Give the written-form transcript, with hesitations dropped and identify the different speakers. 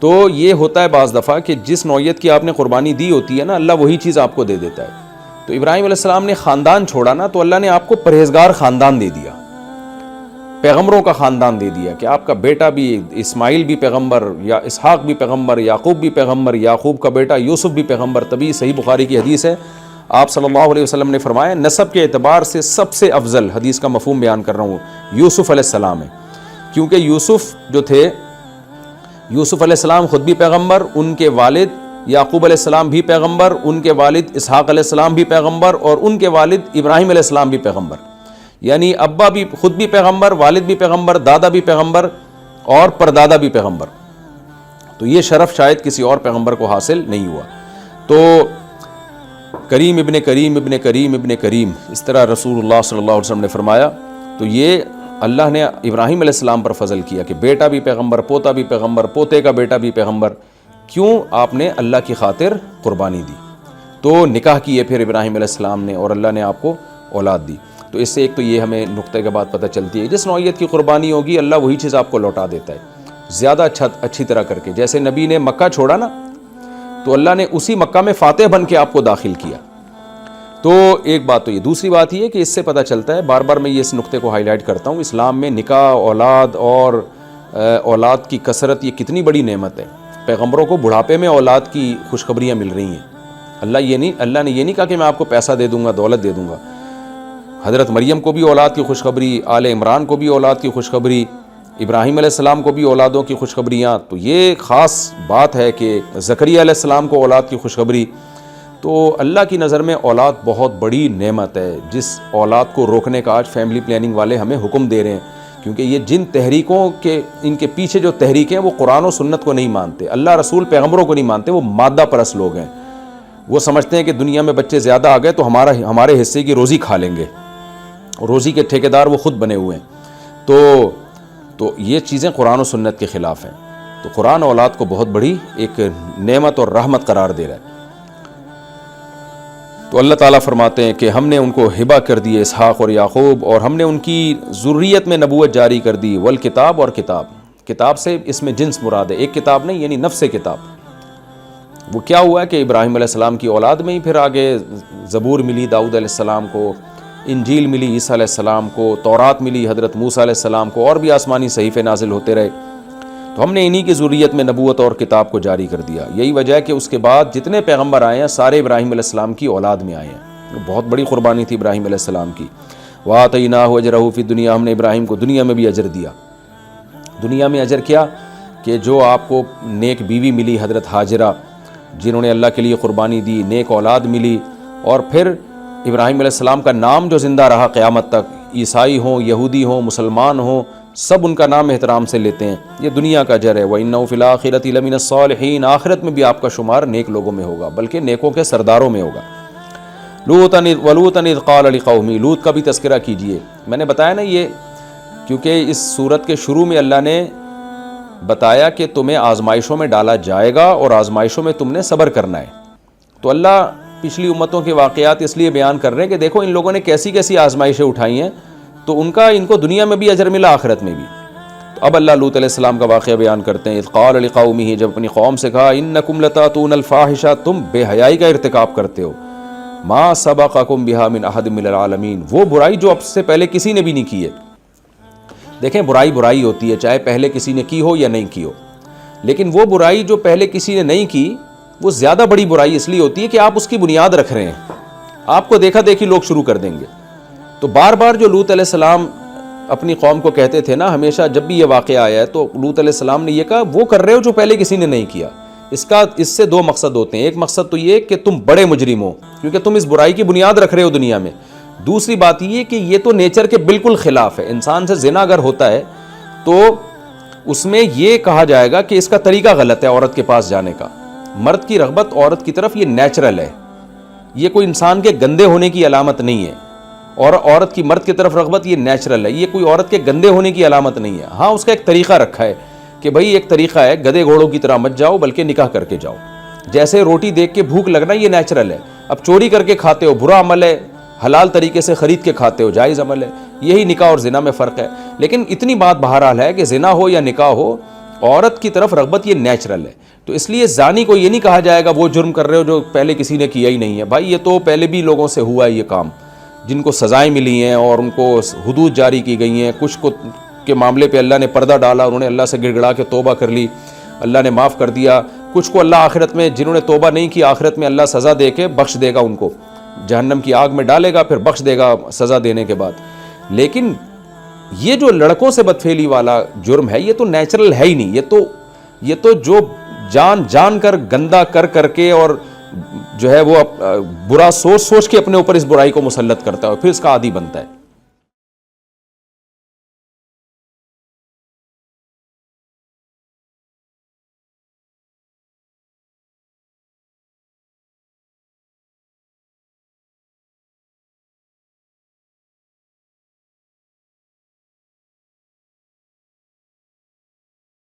Speaker 1: تو یہ ہوتا ہے بعض دفعہ کہ جس نوعیت کی آپ نے قربانی دی ہوتی ہے نا، اللہ وہی چیز آپ کو دے دیتا ہے. تو ابراہیم علیہ السلام نے خاندان چھوڑا نا، تو اللہ نے آپ کو پرہیزگار خاندان دے دیا، پیغمبروں کا خاندان دے دیا کہ آپ کا بیٹا بھی اسماعیل بھی پیغمبر، یا اسحاق بھی پیغمبر، یعقوب بھی پیغمبر، یعقوب کا بیٹا یوسف بھی پیغمبر. تبھی صحیح بخاری کی حدیث ہے، آپ صلی اللہ علیہ وسلم نے فرمایا نسب کے اعتبار سے سب سے افضل، حدیث کا مفہوم بیان کر رہا ہوں، یوسف علیہ السلام ہے. کیونکہ یوسف جو تھے، یوسف علیہ السلام خود بھی پیغمبر، ان کے والد یعقوب علیہ السلام بھی پیغمبر، ان کے والد اسحاق علیہ السلام بھی پیغمبر، اور ان کے والد ابراہیم علیہ السلام بھی پیغمبر. یعنی ابا بھی خود بھی پیغمبر، والد بھی پیغمبر، دادا بھی پیغمبر، اور پردادا بھی پیغمبر. تو یہ شرف شاید کسی اور پیغمبر کو حاصل نہیں ہوا. تو کریم ابن کریم ابن کریم ابن کریم، اس طرح رسول اللہ صلی اللہ علیہ وسلم نے فرمایا. تو یہ اللہ نے ابراہیم علیہ السلام پر فضل کیا کہ بیٹا بھی پیغمبر، پوتا بھی پیغمبر، پوتے کا بیٹا بھی پیغمبر. کیوں؟ آپ نے اللہ کی خاطر قربانی دی. تو نکاح کیے پھر ابراہیم علیہ السلام نے، اور اللہ نے آپ کو اولاد دی. تو اس سے ایک تو یہ ہمیں نقطے کے بعد پتہ چلتی ہے، جس نوعیت کی قربانی ہوگی اللہ وہی چیز آپ کو لوٹا دیتا ہے زیادہ اچھی طرح کر کے. جیسے نبی نے مکہ چھوڑا نا، تو اللہ نے اسی مکہ میں فاتح بن کے آپ کو داخل کیا. تو ایک بات تو یہ. دوسری بات یہ کہ اس سے پتہ چلتا ہے، بار بار میں یہ اس نقطے کو ہائی لائٹ کرتا ہوں، اسلام میں نکاح، اولاد اور اولاد کی کثرت یہ کتنی بڑی نعمت ہے. پیغمبروں کو بڑھاپے میں اولاد کی خوشخبریاں مل رہی ہیں. اللہ نے یہ نہیں کہا کہ میں آپ کو پیسہ دے دوں گا، دولت دے دوں گا. حضرت مریم کو بھی اولاد کی خوشخبری، آل عمران کو بھی اولاد کی خوشخبری، ابراہیم علیہ السلام کو بھی اولادوں کی خوشخبریاں. تو یہ خاص بات ہے کہ زکریا علیہ السلام کو اولاد کی خوشخبری. تو اللہ کی نظر میں اولاد بہت بڑی نعمت ہے، جس اولاد کو روکنے کا آج فیملی پلاننگ والے ہمیں حکم دے رہے ہیں. کیونکہ یہ جن تحریکوں کے ان کے پیچھے جو تحریکیں ہیں وہ قرآن و سنت کو نہیں مانتے، اللہ رسول پیغمبروں کو نہیں مانتے، وہ مادہ پرست لوگ ہیں. وہ سمجھتے ہیں کہ دنیا میں بچے زیادہ آ گئے تو ہمارے حصے کی روزی کھا لیں گے، روزی کے ٹھیکیدار وہ خود بنے ہوئے ہیں. تو یہ چیزیں قرآن و سنت کے خلاف ہیں. تو قرآن اولاد کو بہت بڑی ایک نعمت اور رحمت قرار دے رہا ہے. تو اللہ تعالیٰ فرماتے ہیں کہ ہم نے ان کو ہبہ کر دیے اسحاق اور یعقوب، اور ہم نے ان کی ذریت میں نبوت جاری کر دی. والکتاب، اور کتاب سے اس میں جنس مراد ہے، ایک کتاب نہیں، یعنی نفس کتاب. وہ کیا ہوا ہے کہ ابراہیم علیہ السلام کی اولاد میں ہی پھر آگے زبور ملی داؤد علیہ السلام کو، انجیل ملی عیسیٰ علیہ السلام کو، تورات ملی حضرت موسیٰ علیہ السلام کو، اور بھی آسمانی صحیفے نازل ہوتے رہے. تو ہم نے انہی کی ذریت میں نبوت اور کتاب کو جاری کر دیا. یہی وجہ ہے کہ اس کے بعد جتنے پیغمبر آئے ہیں سارے ابراہیم علیہ السلام کی اولاد میں آئے ہیں. بہت بڑی قربانی تھی ابراہیم علیہ السلام کی. وَآتَيْنَاهُ أَجْرَهُ فِي الدُّنْيَا، ہم نے ابراہیم کو دنیا میں بھی اجر دیا. دنیا میں اجر کیا کہ جو آپ کو نیک بیوی ملی حضرت ہاجرہ، جنہوں نے اللہ کے لیے قربانی دی، نیک اولاد ملی، اور پھر ابراہیم علیہ السلام کا نام جو زندہ رہا قیامت تک، عیسائی ہوں، یہودی ہوں، مسلمان ہوں، سب ان کا نام احترام سے لیتے ہیں. یہ دنیا کا اجر ہے. وَإِنَّهُ فِي الْآخِرَةِ لَمِنَ الصَّالِحِينَ، آخرت میں بھی آپ کا شمار نیک لوگوں میں ہوگا، بلکہ نیکوں کے سرداروں میں ہوگا. وَلُوطًا إِذْ قَالَ لِقَوْمِهِ، لوط کا بھی تذکرہ کیجئے. میں نے بتایا نا یہ، کیونکہ اس سورت کے شروع میں اللہ نے بتایا کہ تمہیں آزمائشوں میں ڈالا جائے گا اور آزمائشوں میں تم نے صبر کرنا ہے. تو اللہ پچھلی امتوں کے واقعات اس لیے بیان کر رہے ہیں کہ دیکھو ان لوگوں نے کیسی کیسی آزمائشیں اٹھائی ہیں، تو ان کو دنیا میں بھی اجر ملا، آخرت میں بھی. تو اب اللہ لوط علیہ السلام کا واقعہ بیان کرتے ہیں. اذ قال لقومه، جب اپنی قوم سے کہا، انکم لتاتون الفاحشہ، تم بے حیائی کا ارتکاب کرتے ہو. ما سبقکم بها من احد من العالمین، وہ برائی جو اب سے پہلے کسی نے بھی نہیں کی ہے. دیکھیں برائی ہوتی ہے، چاہے پہلے کسی نے کی ہو یا نہیں کی ہو، لیکن وہ برائی جو پہلے کسی نے نہیں کی وہ زیادہ بڑی برائی اس لیے ہوتی ہے کہ آپ اس کی بنیاد رکھ رہے ہیں. آپ کو دیکھا دیکھی لوگ شروع کر دیں گے. تو بار بار جو لوط علیہ السلام اپنی قوم کو کہتے تھے نا، ہمیشہ جب بھی یہ واقعہ آیا ہے تو لوط علیہ السلام نے یہ کہا وہ کر رہے ہو جو پہلے کسی نے نہیں کیا. اس سے دو مقصد ہوتے ہیں. ایک مقصد تو یہ کہ تم بڑے مجرم ہو کیونکہ تم اس برائی کی بنیاد رکھ رہے ہو دنیا میں. دوسری بات یہ کہ یہ تو نیچر کے بالکل خلاف ہے. انسان سے زنا اگر ہوتا ہے تو اس میں یہ کہا جائے گا کہ اس کا طریقہ غلط ہے عورت کے پاس جانے کا. مرد کی رغبت عورت کی طرف یہ نیچرل ہے، یہ کوئی انسان کے گندے ہونے کی علامت نہیں ہے. اور عورت کی مرد کی طرف رغبت یہ نیچرل ہے، یہ کوئی عورت کے گندے ہونے کی علامت نہیں ہے. ہاں اس کا ایک طریقہ رکھا ہے کہ بھئی ایک طریقہ ہے، گدے گھوڑوں کی طرح مت جاؤ بلکہ نکاح کر کے جاؤ. جیسے روٹی دیکھ کے بھوک لگنا یہ نیچرل ہے. اب چوری کر کے کھاتے ہو برا عمل ہے، حلال طریقے سے خرید کے کھاتے ہو جائز عمل ہے. یہی نکاح اور زنا میں فرق ہے. لیکن اتنی بات بہرحال ہے کہ زنا ہو یا نکاح ہو، عورت کی طرف رغبت یہ نیچرل ہے. تو اس لیے زانی کو یہ نہیں کہا جائے گا وہ جرم کر رہے ہو جو پہلے کسی نے کیا ہی نہیں ہے. بھائی یہ تو پہلے بھی لوگوں سے ہوا ہے یہ کام، جن کو سزائیں ملی ہیں اور ان کو حدود جاری کی گئی ہیں. کچھ کو کے معاملے پہ اللہ نے پردہ ڈالا، انہوں نے اللہ سے گڑ گڑا کے توبہ کر لی، اللہ نے معاف کر دیا. کچھ کو اللہ آخرت میں، جنہوں نے توبہ نہیں کی، آخرت میں اللہ سزا دے کے بخش دے گا، ان کو جہنم کی آگ میں ڈالے گا، پھر بخش دے گا سزا دینے کے بعد. لیکن یہ جو لڑکوں سے بدفعلی والا جرم ہے یہ تو نیچرل ہے ہی نہیں. یہ تو جو جان کر گندا کر کے اور جو ہے وہ برا سوچ کے اپنے اوپر اس برائی کو مسلط کرتا ہے اور پھر اس کا عادی بنتا ہے.